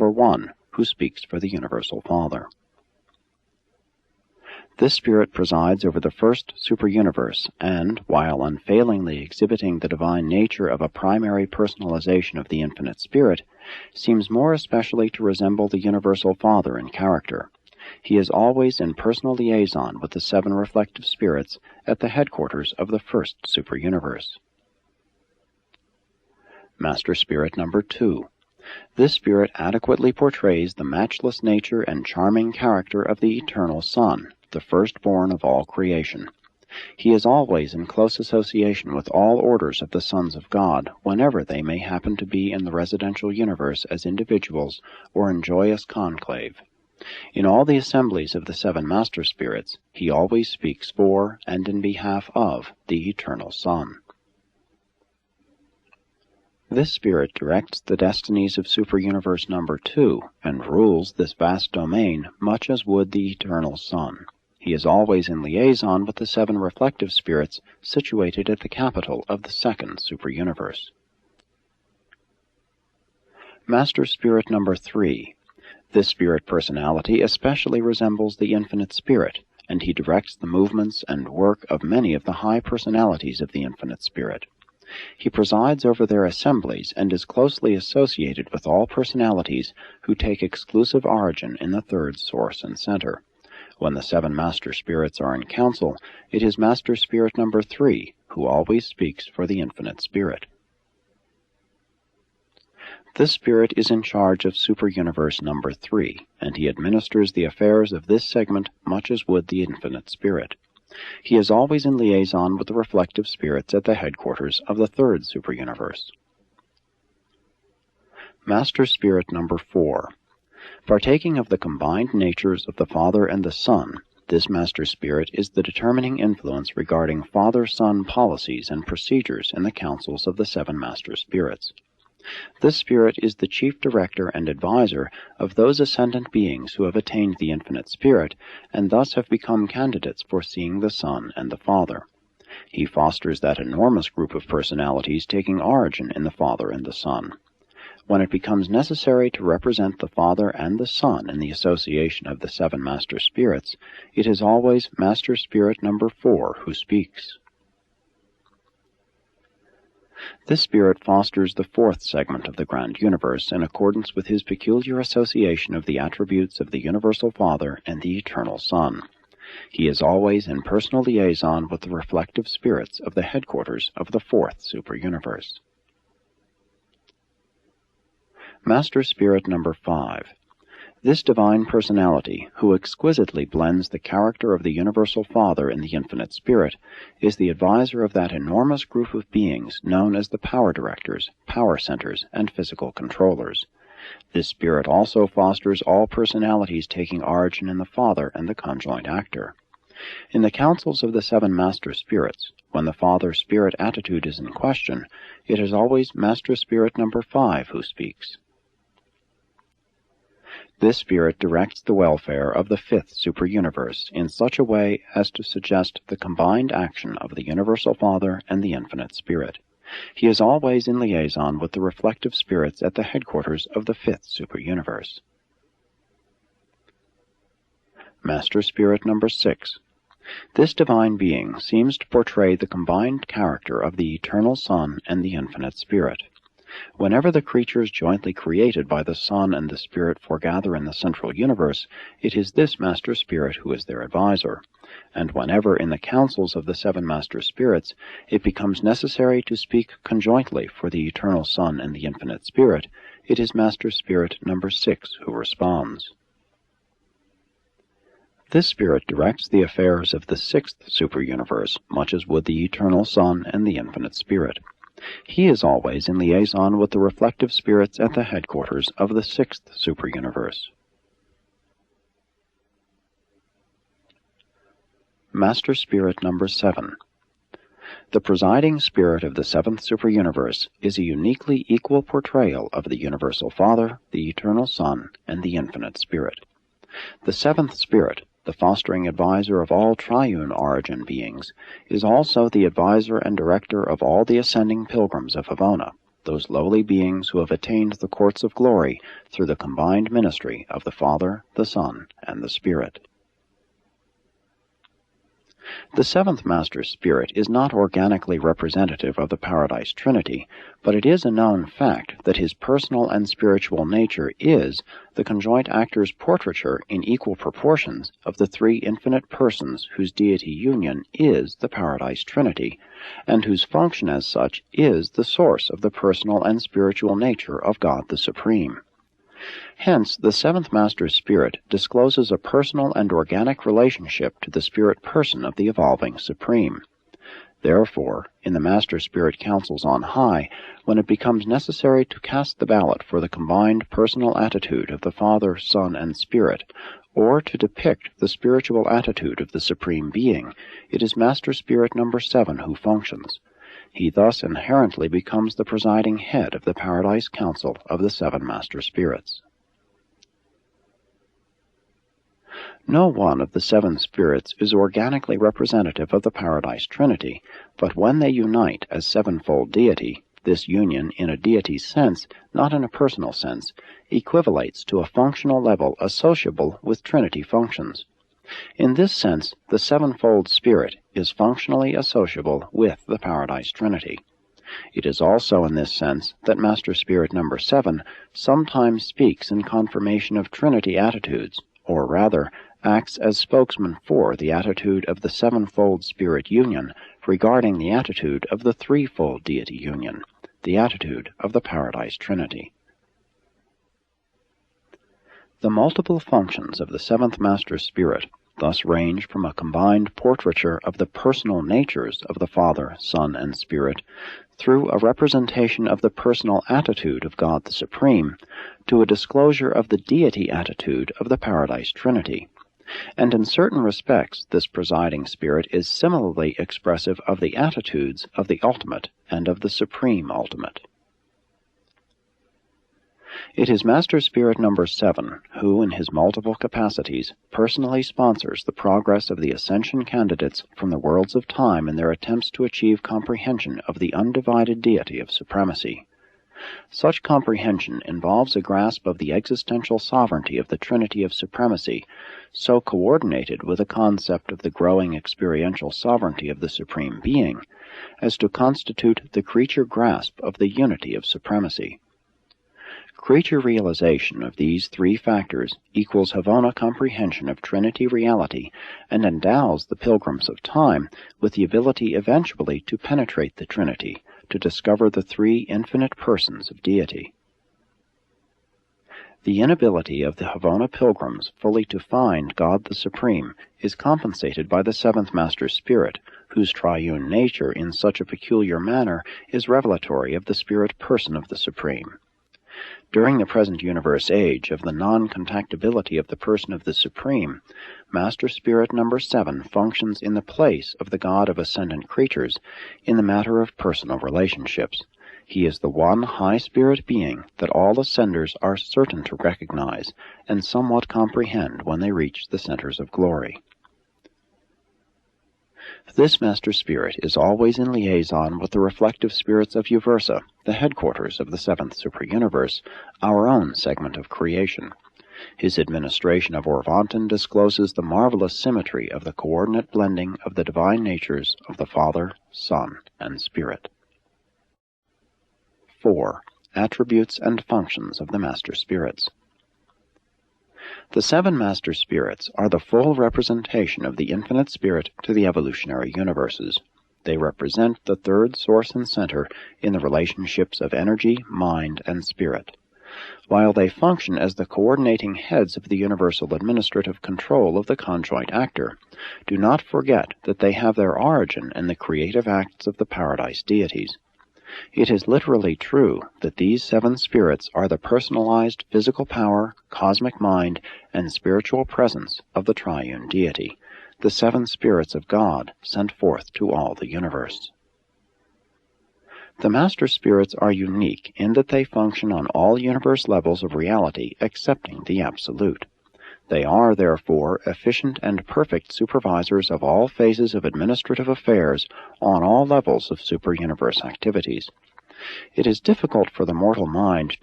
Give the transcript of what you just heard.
number 1, who speaks for the Universal Father. This spirit presides over the first superuniverse, and, while unfailingly exhibiting the divine nature of a primary personalization of the Infinite Spirit, seems more especially to resemble the Universal Father in character. He is always in personal liaison with the 7 reflective spirits at the headquarters of the first superuniverse. Master Spirit number 2. This spirit adequately portrays the matchless nature and charming character of the Eternal Son, the firstborn of all creation. He is always in close association with all orders of the sons of God, whenever they may happen to be in the residential universe as individuals or in joyous conclave. In all the assemblies of the 7 Master Spirits, he always speaks for and in behalf of the Eternal Son. This spirit directs the destinies of superuniverse number 2, and rules this vast domain much as would the Eternal Son. He is always in liaison with the 7 reflective spirits situated at the capital of the second superuniverse. Master Spirit number 3. This spirit personality especially resembles the Infinite Spirit, and he directs the movements and work of many of the high personalities of the Infinite Spirit. He presides over their assemblies and is closely associated with all personalities who take exclusive origin in the third source and center. When the 7 Master Spirits are in council, it is Master Spirit number 3 who always speaks for the Infinite Spirit. This spirit is in charge of superuniverse number 3, and he administers the affairs of this segment much as would the Infinite Spirit. He is always in liaison with the reflective spirits at the headquarters of the third superuniverse. Master Spirit number 4. Partaking of the combined natures of the Father and the Son, this Master Spirit is the determining influence regarding Father-Son policies and procedures in the councils of the 7 Master Spirits. This spirit is the chief director and advisor of those ascendant beings who have attained the Infinite Spirit, and thus have become candidates for seeing the Son and the Father. He fosters that enormous group of personalities taking origin in the Father and the Son. When it becomes necessary to represent the Father and the Son in the association of the 7 Master Spirits, it is always Master Spirit number 4 who speaks. This spirit fosters the 4th segment of the Grand Universe in accordance with his peculiar association of the attributes of the Universal Father and the Eternal Son. He is always in personal liaison with the reflective spirits of the headquarters of the 4th superuniverse. Master Spirit number 5. This divine personality, who exquisitely blends the character of the Universal Father and the Infinite Spirit, is the advisor of that enormous group of beings known as the Power Directors, Power Centers, and Physical Controllers. This spirit also fosters all personalities taking origin in the Father and the conjoint actor. In the councils of the 7 Master Spirits, when the Father Spirit attitude is in question, it is always Master Spirit number 5 who speaks. This spirit directs the welfare of the 5th superuniverse in such a way as to suggest the combined action of the Universal Father and the Infinite Spirit. He is always in liaison with the reflective spirits at the headquarters of the 5th superuniverse. Master Spirit number 6. This divine being seems to portray the combined character of the Eternal Son and the Infinite Spirit. Whenever the creatures jointly created by the Son and the Spirit foregather in the central universe, it is this Master Spirit who is their advisor, and whenever in the councils of the 7 Master Spirits it becomes necessary to speak conjointly for the Eternal Son and the Infinite Spirit, it is Master Spirit number 6 who responds. This spirit directs the affairs of the 6th superuniverse, much as would the Eternal Son and the Infinite Spirit. He is always in liaison with the reflective spirits at the headquarters of the 6th superuniverse. Master Spirit number 7. The presiding spirit of the 7th superuniverse is a uniquely equal portrayal of the Universal Father, the Eternal Son, and the Infinite Spirit. The 7th spirit, the fostering advisor of all triune origin beings, is also the advisor and director of all the ascending pilgrims of Havona. those lowly beings who have attained the courts of glory through the combined ministry of the Father, the Son, and the Spirit. The seventh Master Spirit is not organically representative of the Paradise Trinity, but it is a known fact that his personal and spiritual nature is the conjoint actor's portraiture in equal proportions of the three infinite persons whose deity union is the Paradise Trinity, and whose function as such is the source of the personal and spiritual nature of God the Supreme. Hence, the seventh Master Spirit discloses a personal and organic relationship to the spirit person of the evolving Supreme. Therefore, in the Master Spirit Councils on high, when it becomes necessary to cast the ballot for the combined personal attitude of the Father, Son, and Spirit, or to depict the spiritual attitude of the Supreme Being, it is Master Spirit number 7 who functions. He thus inherently becomes the presiding head of the Paradise Council of the seven Master Spirits. No one of the seven spirits is organically representative of the Paradise Trinity, but when they unite as sevenfold deity, this union, in a deity sense, not in a personal sense, equivalates to a functional level associable with Trinity functions. In this sense, the sevenfold Spirit is functionally associable with the Paradise Trinity. It is also in this sense that Master Spirit number 7 sometimes speaks in confirmation of Trinity attitudes, or rather, acts as spokesman for the attitude of the sevenfold Spirit union regarding the attitude of the threefold deity union, the attitude of the Paradise Trinity. The multiple functions of the seventh Master Spirit thus range from a combined portraiture of the personal natures of the Father, Son, and Spirit, through a representation of the personal attitude of God the Supreme, to a disclosure of the deity attitude of the Paradise Trinity. And in certain respects, this presiding Spirit is similarly expressive of the attitudes of the Ultimate and of the Supreme Ultimate. It is Master Spirit number 7 who, in his multiple capacities, personally sponsors the progress of the ascension candidates from the worlds of time in their attempts to achieve comprehension of the undivided deity of supremacy. Such comprehension involves a grasp of the existential sovereignty of the Trinity of Supremacy, so coordinated with a concept of the growing experiential sovereignty of the Supreme Being, as to constitute the creature grasp of the unity of supremacy. Creature realization of these three factors equals Havana comprehension of Trinity reality and endows the pilgrims of time with the ability eventually to penetrate the Trinity, to discover the three infinite persons of deity. The inability of the Havana pilgrims fully to find God the Supreme is compensated by the seventh Master Spirit, whose triune nature in such a peculiar manner is revelatory of the spirit person of the Supreme. During the present universe age of the non-contactability of the person of the Supreme, Master Spirit number 7 functions in the place of the God of ascendant creatures in the matter of personal relationships. He is the one high spirit being that all ascenders are certain to recognize and somewhat comprehend when they reach the centers of glory. This Master Spirit is always in liaison with the reflective spirits of Uversa, the headquarters of the seventh superuniverse, our own segment of creation. His administration of Orvanton discloses the marvelous symmetry of the coordinate blending of the divine natures of the Father, Son, and Spirit. 4. Attributes and functions of the Master Spirits. The seven Master Spirits are the full representation of the infinite spirit to the evolutionary universes. They represent the third source and center in the relationships of energy, mind, and spirit. While they function as the coordinating heads of the universal administrative control of the conjoint actor, do not forget that they have their origin in the creative acts of the paradise deities. It is literally true that these seven spirits are the personalized physical power, cosmic mind, and spiritual presence of the triune deity, the seven spirits of God sent forth to all the universe. The Master Spirits are unique in that they function on all universe levels of reality excepting the Absolute. They are, therefore, efficient and perfect supervisors of all phases of administrative affairs on all levels of superuniverse activities. It is difficult for the mortal mind